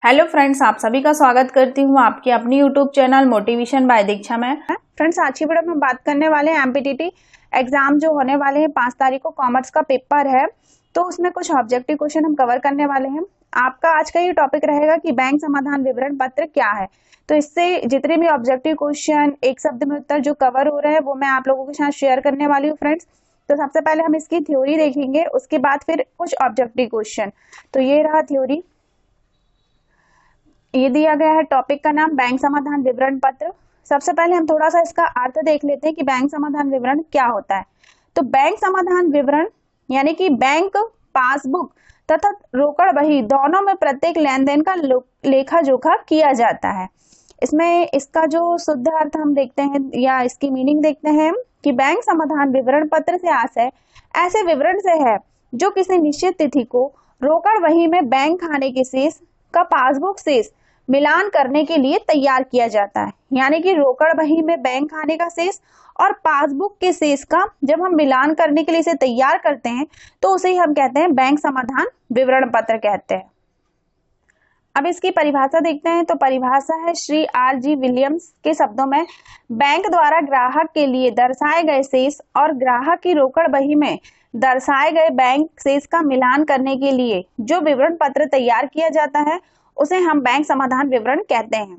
Hello friends, आप सभी का स्वागत करती हूँ आपके अपनी यूट्यूब चैनल मोटिवेशन बाय दीक्षा में। फ्रेंड्स, आज की वीडियो में बात करने वाले हैं एमपीटीटी एग्जाम जो होने वाले हैं 5 तारीख को कॉमर्स का पेपर है, तो उसमें कुछ ऑब्जेक्टिव क्वेश्चन हम कवर करने वाले हैं। आपका आज का ये टॉपिक रहेगा कि बैंक समाधान विवरण पत्र क्या है। तो इससे जितने भी ऑब्जेक्टिव क्वेश्चन एक शब्द में उत्तर जो कवर हो रहे हैं वो मैं आप लोगों के साथ शेयर करने वाली हूँ फ्रेंड्स। तो सबसे पहले हम इसकी थ्योरी देखेंगे, उसके बाद फिर कुछ ऑब्जेक्टिव क्वेश्चन। तो ये रहा थ्योरी, ये दिया गया है टॉपिक का नाम बैंक समाधान विवरण पत्र। सबसे पहले हम थोड़ा सा इसका अर्थ देख लेते हैं कि बैंक समाधान विवरण क्या होता है। तो बैंक समाधान विवरण यानी कि बैंक पासबुक तथा रोकड़ बही दोनों में प्रत्येक लेन देन का लेखा जोखा किया जाता है। इसमें इसका जो शुद्ध अर्थ हम देखते हैं या इसकी मीनिंग देखते हैं कि बैंक समाधान विवरण पत्र से आशय ऐसे विवरण से है जो किसी निश्चित तिथि को रोकड़ बही में बैंक खाने के शेष का पासबुक शेष मिलान करने के लिए तैयार किया जाता है। यानी कि रोकड़ बही में बैंक खाने का शेष और पासबुक के शेष का जब हम मिलान करने के लिए इसे तैयार करते हैं तो उसे ही हम कहते हैं बैंक समाधान विवरण पत्र कहते हैं। अब इसकी परिभाषा देखते हैं। तो परिभाषा है श्री R.G. विलियम्स के शब्दों में, बैंक द्वारा ग्राहक के लिए दर्शाए गए शेष और ग्राहक की रोकड़ बही में दर्शाए गए बैंक शेष का मिलान करने के लिए जो विवरण पत्र तैयार किया जाता है उसे हम बैंक समाधान विवरण कहते हैं।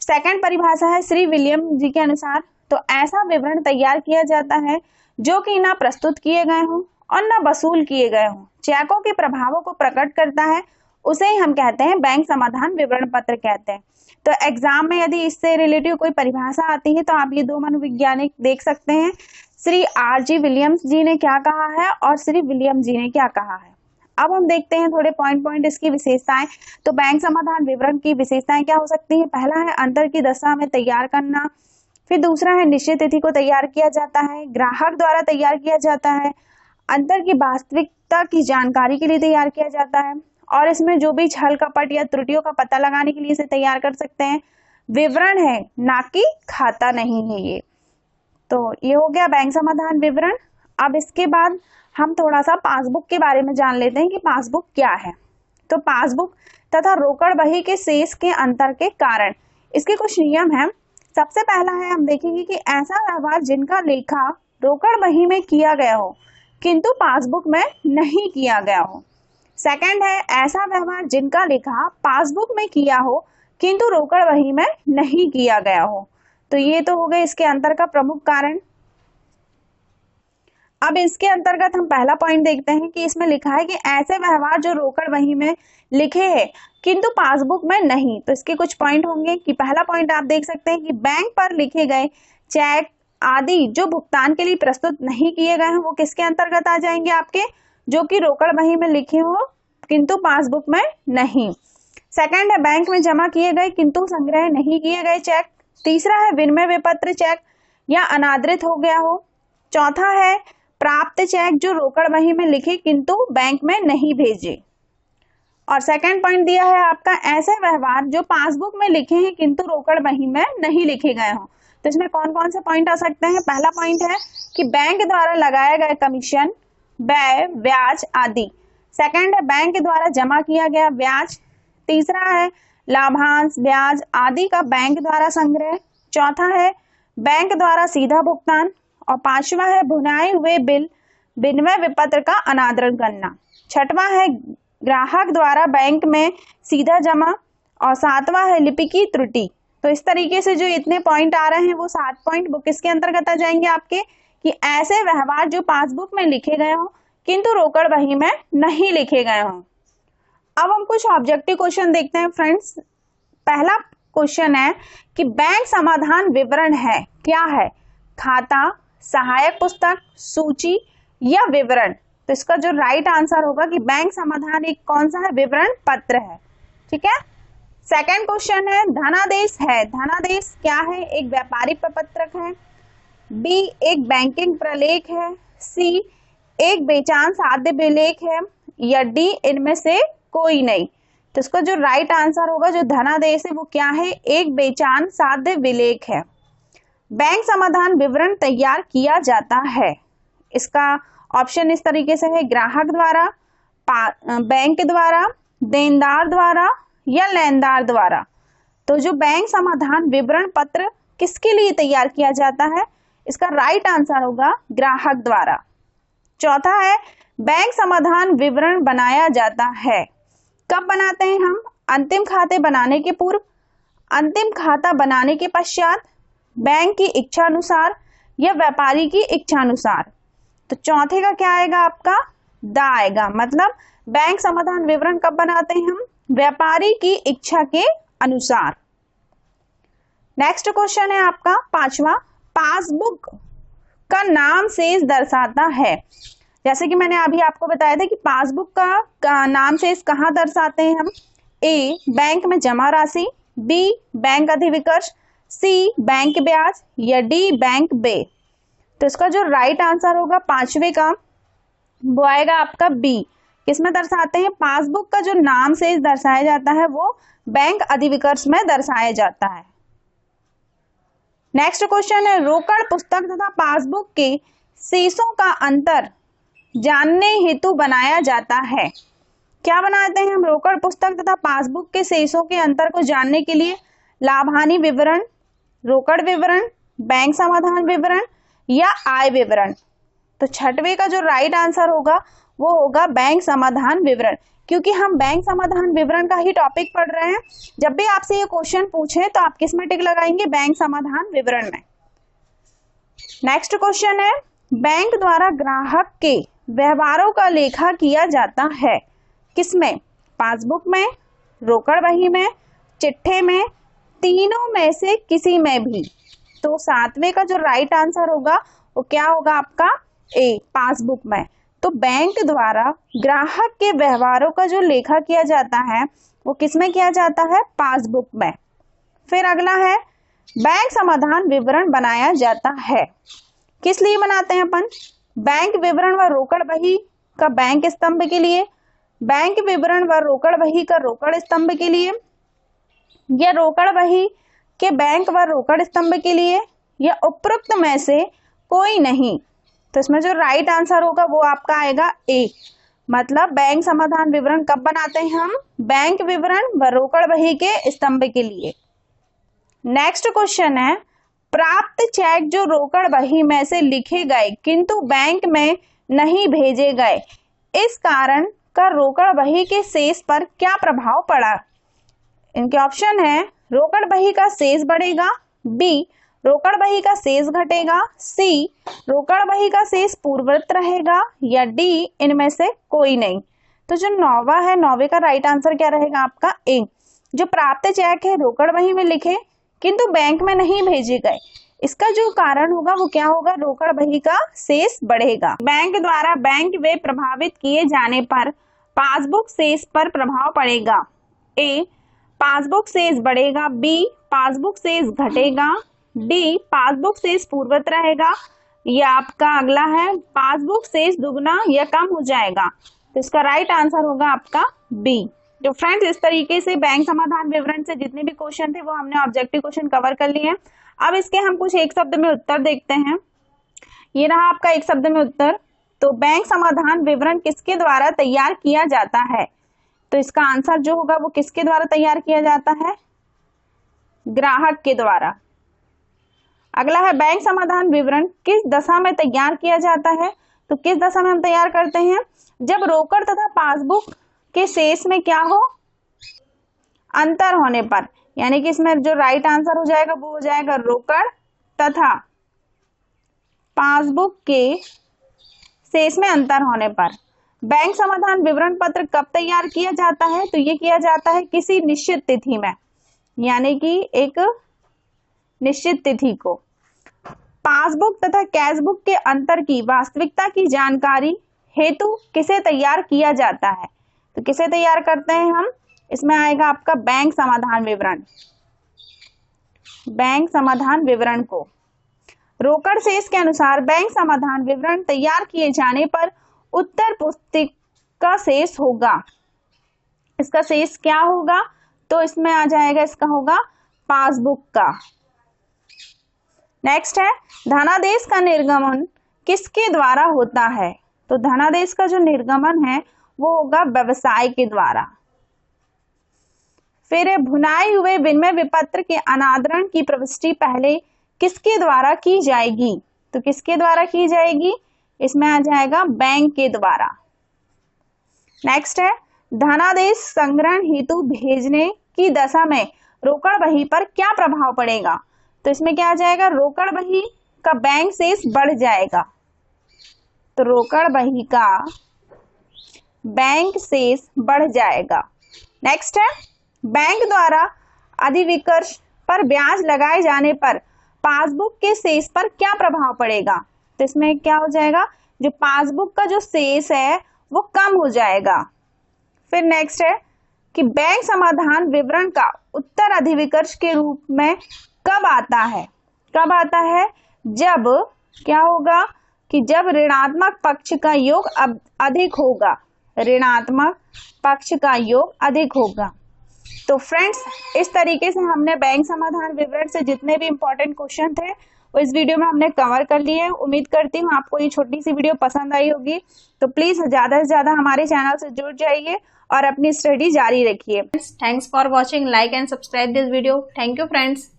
सेकंड परिभाषा है श्री विलियम जी के अनुसार, तो ऐसा विवरण तैयार किया जाता है जो कि ना प्रस्तुत किए गए हों और न वसूल किए गए हों, चेकों के प्रभावों को प्रकट करता है, उसे ही हम कहते हैं बैंक समाधान विवरण पत्र कहते हैं। तो एग्जाम में यदि इससे रिलेटिव कोई परिभाषा आती है तो आप ये दो मनोवैज्ञानिक देख सकते हैं, श्री R.G. विलियम्स जी ने क्या कहा है और श्री विलियम जी ने क्या कहा है। अब हम देखते हैं थोड़े पॉइंट इसकी विशेषताएं। तो बैंक समाधान विवरण की विशेषताएं क्या हो सकती हैं। पहला है अंतर की दशा में तैयार करना, फिर दूसरा है निश्चित तिथि को तैयार किया जाता है, ग्राहक द्वारा तैयार किया जाता है, अंतर की वास्तविकता की जानकारी के लिए तैयार किया जाता है और इसमें जो भी छल कपट या त्रुटियों का पता लगाने के लिए इसे तैयार कर सकते हैं। विवरण है ना कि खाता नहीं है ये। तो ये हो गया बैंक समाधान विवरण। अब इसके बाद हम थोड़ा सा पासबुक के बारे में जान लेते हैं कि पासबुक क्या है। तो पासबुक तथा रोकड़ बही के शेष के अंतर के कारण इसके कुछ नियम हैं। सबसे पहला है, हम देखेंगे कि ऐसा व्यवहार जिनका लेखा रोकड़ बही में किया गया हो किंतु पासबुक में नहीं किया गया हो। सेकंड है, ऐसा व्यवहार जिनका लेखा पासबुक में किया हो किंतु रोकड़ बही में नहीं किया गया हो। तो ये तो हो गए इसके अंतर का प्रमुख कारण। अब इसके अंतर्गत हम पहला पॉइंट देखते हैं कि इसमें लिखा है कि ऐसे व्यवहार जो रोकड़ बही में लिखे हैं किंतु पासबुक में नहीं। तो इसके कुछ पॉइंट होंगे कि पहला पॉइंट आप देख सकते हैं कि बैंक पर लिखे गए चेक आदि जो भुगतान के लिए प्रस्तुत नहीं किए गए हैं वो किसके अंतर्गत आ जाएंगे आपके, जो कि रोकड़ बही में लिखे हो किंतु पासबुक में नहीं। सेकंड है, बैंक में जमा किए गए किंतु संग्रह नहीं किए गए चेक। तीसरा है, विनिमय विपत्र चेक या अनादृत हो गया हो। चौथा है, प्राप्त चेक जो रोकड़ बही में लिखे किंतु बैंक में नहीं भेजे। और सेकंड पॉइंट दिया है आपका, ऐसे व्यवहार जो पासबुक में लिखे हैं किंतु रोकड़ बही में नहीं लिखे गए हों। तो इसमें कौन कौन से पॉइंट आ सकते हैं। पहला पॉइंट है कि बैंक द्वारा लगाए गए कमीशन, व्यय, ब्याज आदि। सेकंड है, बैंक द्वारा जमा किया गया ब्याज। तीसरा है, लाभांश, ब्याज आदि का बैंक द्वारा संग्रह। चौथा है, बैंक द्वारा सीधा भुगतान। और पांचवा है, भुनाए हुए बिल विनिमय विपत्र का अनादरण करना। छठवां है, ग्राहक द्वारा बैंक में सीधा जमा। और सातवां है, लिपि की त्रुटि। तो इस तरीके से जो इतने पॉइंट आ रहे हैं वो 7 पॉइंट वो किसके अंतर्गत आ जाएंगे आपके, कि ऐसे व्यवहार जो पासबुक में लिखे गए हों किंतु रोकड़ बही में नहीं लिखे गए हों। अब हम कुछ ऑब्जेक्टिव क्वेश्चन देखते हैं फ्रेंड्स। पहला क्वेश्चन है कि बैंक समाधान विवरण है क्या है, खाता, सहायक पुस्तक, सूची या विवरण। तो इसका जो राइट आंसर होगा कि बैंक समाधान एक कौन सा है, विवरण पत्र है। ठीक है। सेकंड क्वेश्चन है, धनादेश है, धनादेश क्या है, एक व्यापारिक प्रपत्रक है। बी, एक बैंकिंग प्रलेख है। सी, एक बेचान साध्य विलेख है। या डी, इनमें से कोई नहीं। तो इसका जो राइट आंसर होगा, जो धनादेश है वो क्या है, एक बेचान साध्य विलेख है। बैंक समाधान विवरण तैयार किया जाता है, इसका ऑप्शन इस तरीके से है, ग्राहक द्वारा, बैंक द्वारा, देनदार द्वारा या लेनदार द्वारा। तो जो बैंक समाधान विवरण पत्र किसके लिए तैयार किया जाता है, इसका राइट आंसर होगा ग्राहक द्वारा। चौथा है बैंक समाधान विवरण बनाया जाता है। कब बनाते हैं हम? अंतिम खाते बनाने के पूर्व, अंतिम खाता बनाने के पश्चात, बैंक की इच्छा अनुसार या व्यापारी की इच्छा अनुसार। तो चौथे का क्या आएगा आपका? द आएगा। मतलब बैंक समाधान विवरण कब बनाते हैं हम? व्यापारी की इच्छा के अनुसार। नेक्स्ट क्वेश्चन है आपका पांचवा, पासबुक का नाम शेष दर्शाता है। जैसे कि मैंने अभी आपको बताया था कि पासबुक का नाम शेष कहाँ दर्शाते हैं हम? ए बैंक में जमा राशि, बी बैंक अधिविकर्ष, सी बैंक ब्याज या डी बैंक बे। तो इसका जो राइट आंसर होगा पांचवे का वो आएगा आपका बी। किसमें दर्शाते हैं? पासबुक का जो नाम शेष दर्शाया जाता है वो बैंक अधिविकर्ष में दर्शाया जाता है। नेक्स्ट क्वेश्चन है रोकड़ पुस्तक तथा पासबुक के शेषों का अंतर जानने हेतु बनाया जाता है। क्या बनाते हैं हम? रोकड़ पुस्तक तथा पासबुक के शेषों के अंतर को जानने के लिए लाभ हानि विवरण, रोकड़ विवरण, बैंक समाधान विवरण या आय विवरण। तो छठवें का जो राइट आंसर होगा वो होगा बैंक समाधान विवरण, क्योंकि हम बैंक समाधान विवरण का ही टॉपिक पढ़ रहे हैं। जब भी आपसे ये क्वेश्चन पूछे तो आप किस में टिक लगाएंगे? बैंक समाधान विवरण में। नेक्स्ट क्वेश्चन है बैंक द्वारा ग्राहक के व्यवहारों का लेखा किया जाता है। किसमें? पासबुक में, रोकड़ बही में, चिट्ठे में, तीनों में से किसी में भी। तो सातवें का जो राइट आंसर होगा वो क्या होगा आपका? ए पासबुक में। तो बैंक द्वारा ग्राहक के व्यवहारों का जो लेखा किया जाता है वो किसमें किया जाता है? पासबुक में। फिर अगला है बैंक समाधान विवरण बनाया जाता है। किस लिए बनाते हैं अपन? बैंक विवरण व रोकड़ बही का बैंक स्तंभ के लिए, बैंक विवरण व रोकड़ बही का रोकड़ स्तंभ के लिए, या रोकड़ बही के बैंक व रोकड़ स्तंभ के लिए, या उपरोक्त में से कोई नहीं। तो इसमें जो राइट आंसर होगा वो आपका आएगा ए। मतलब बैंक समाधान विवरण कब बनाते हैं हम? बैंक विवरण व रोकड़ बही के स्तंभ के लिए। नेक्स्ट क्वेश्चन है प्राप्त चेक जो रोकड़ बही में से लिखे गए किंतु बैंक में नहीं भेजे गए, इस कारण का रोकड़ बही के शेष पर क्या प्रभाव पड़ा? इनके ऑप्शन है रोकड़ बही का शेष बढ़ेगा, बी रोकड़ बही का शेष घटेगा, सी रोकड़ बही का शेष पूर्ववत रहेगा, या डी इनमें से कोई नहीं। तो जो नौवा है, नौवे का राइट आंसर क्या रहेगा आपका? ए। जो प्राप्त चेक है रोकड़ बही में लिखे किंतु बैंक में नहीं भेजे गए, इसका जो कारण होगा वो क्या होगा? रोकड़ बही का शेष बढ़ेगा। बैंक द्वारा बैंक व्यय प्रभावित किए जाने पर पासबुक शेष पर प्रभाव पड़ेगा। ए पासबुक शेष बढ़ेगा, बी पासबुक शेष घटेगा, डी पासबुक शेष पूर्ववत रहेगा, या आपका अगला है पासबुक शेष दुगना या कम हो जाएगा। तो इसका राइट आंसर होगा आपका बी। तो फ्रेंड्स इस तरीके से बैंक समाधान विवरण से जितने भी क्वेश्चन थे वो हमने ऑब्जेक्टिव क्वेश्चन कवर कर लिए हैं। अब इसके हम कुछ एक शब्द में उत्तर देखते हैं। ये रहा आपका एक शब्द में उत्तर। तो बैंक समाधान विवरण किसके द्वारा तैयार किया जाता है? तो इसका आंसर जो होगा वो किसके द्वारा तैयार किया जाता है? ग्राहक के द्वारा। अगला है बैंक समाधान विवरण किस दशा में तैयार किया जाता है? तो किस दशा में हम तैयार करते हैं? जब रोकड़ तथा पासबुक के शेष में क्या हो? अंतर होने पर। यानी कि इसमें जो राइट आंसर हो जाएगा वो हो जाएगा रोकड़ तथा पासबुक के शेष में अंतर होने पर। बैंक समाधान विवरण पत्र कब तैयार किया जाता है? तो ये किया जाता है किसी निश्चित तिथि में, यानी कि एक निश्चित तिथि को। पासबुक तथा कैशबुक के अंतर की वास्तविकता की जानकारी हेतु किसे तैयार किया जाता है? तो किसे तैयार करते हैं हम? इसमें आएगा आपका बैंक समाधान विवरण। बैंक समाधान विवरण को रोकड़ शेष के अनुसार बैंक समाधान विवरण तैयार किए जाने पर उत्तर पुस्तिका शेष होगा। इसका शेष क्या होगा? तो इसमें आ जाएगा, इसका होगा पासबुक का। नेक्स्ट है धनादेश का निर्गमन किसके द्वारा होता है? तो धनादेश का जो निर्गमन है वो होगा व्यवसाय के द्वारा। फिर है भुनाए हुए विनिमय विपत्र के अनादरण की प्रविष्टि पहले किसके द्वारा की जाएगी? तो किसके द्वारा की जाएगी? इसमें आ जाएगा बैंक के द्वारा। नेक्स्ट है धनादेश संग्रहण हेतु भेजने की दशा में रोकड़ बही पर क्या प्रभाव पड़ेगा? तो इसमें क्या आ जाएगा? रोकड़ बही का बैंक शेष बढ़ जाएगा। तो रोकड़ बही का बैंक शेष बढ़ जाएगा। नेक्स्ट है बैंक द्वारा अधिविकर्ष पर ब्याज लगाए जाने पर पासबुक के शेष पर क्या प्रभाव पड़ेगा? तो इसमें क्या हो जाएगा? जो पासबुक का जो शेष है वो कम हो जाएगा। फिर नेक्स्ट है कि बैंक समाधान विवरण का उत्तर अधिविकर्ष के रूप में कब आता है? कब आता है? जब क्या होगा कि जब ऋणात्मक पक्ष का योग अधिक होगा। ऋणात्मक पक्ष का योग अधिक होगा। तो फ्रेंड्स, इस तरीके से हमने बैंक समाधान विवरण से जितने भी इंपॉर्टेंट क्वेश्चन थे वो इस वीडियो में हमने कवर कर लिए हैं। उम्मीद करती हूँ आपको ये छोटी सी वीडियो पसंद आई होगी। तो प्लीज ज्यादा से ज्यादा हमारे चैनल से जुड़ जाइए और अपनी स्टडी जारी रखिए। Thanks for watching, like and subscribe this video. Thank you friends.